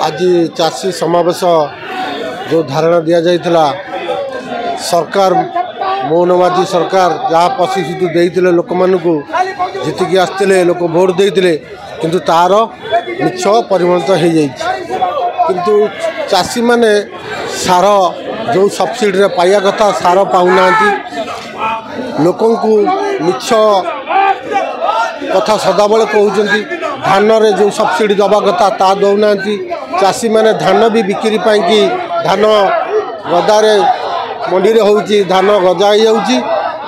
आज चाषी समावेश जो धारणा दि जाइथिला सरकार मौनवादी सरकार जहाँ प्रतिश्रुति देते लोक मानू जीतिकी आसते लोक भोट देते किंतु तार मिछ परिणत हो जाइए किंतु चाषी माने सार जो सब्सिडी पाइबा कथा सार पाऊना लोकं को मिछ कथा सदाबले कहते धान रे जो सब्सिडी दबा कथा ता दौना चाषी माने धान भी बिक्री पाई धान गदारे मंडी रे होउची धान गजा हो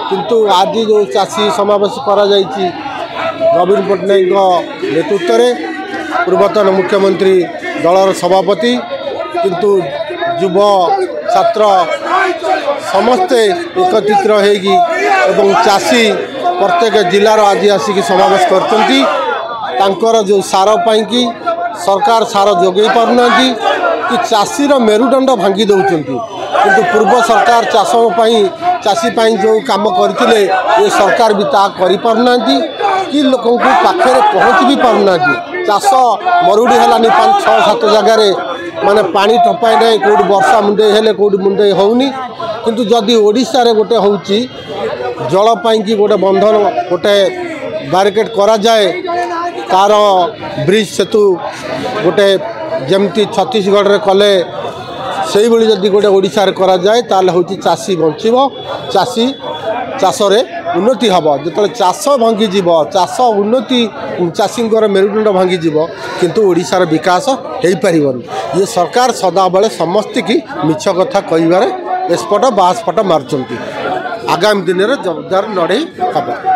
किंतु आज जो चाषी समावेश करा जाइछि नवीन पट्टनायक नेतृत्व में पूर्वतन मुख्यमंत्री दलर सभापति किंतु युव छात्र समस्ते एकत्रित होगी एवं चाषी प्रत्येक जिलार आज आसिक समावेश कर जो सार पाई सरकार सार जोगे पारना कि चाषीर मेरुदंड भांगी दौरान किंतु पूर्व सरकार चाषी जो काम करते ये सरकार भी ता करि पारना कि लोक पाखे पहुँच भी पारना चाष मरुड़ी है 5-6-7 जगार माने पानी टपाई ना कौट वर्षा मुंदे हेले कौट मुंदे होनी किंतु जदि ओडिशा रे गोटे होउची जल पाई गोटे बंधन गोटे बैरिकेड करा जाए तार ब्रिज सेतु गोटे जमती छत्तीसगढ़ रे कले से भाई जदि गोटे ओडिशा रे करा जाए ताले होउची चाषी बंचिब चाषी चाषरे उन्नति हम जो चाष भांगी चाष उन्नति चाषी मेरुदंड भांगी किंतु ओडिशार विकास हो पारन ये सरकार सदाबले समस्त की मिछ कथा कहबार एस्पट बास्पट मार्चंती आगामी दिन में जोरदार लड़े हम।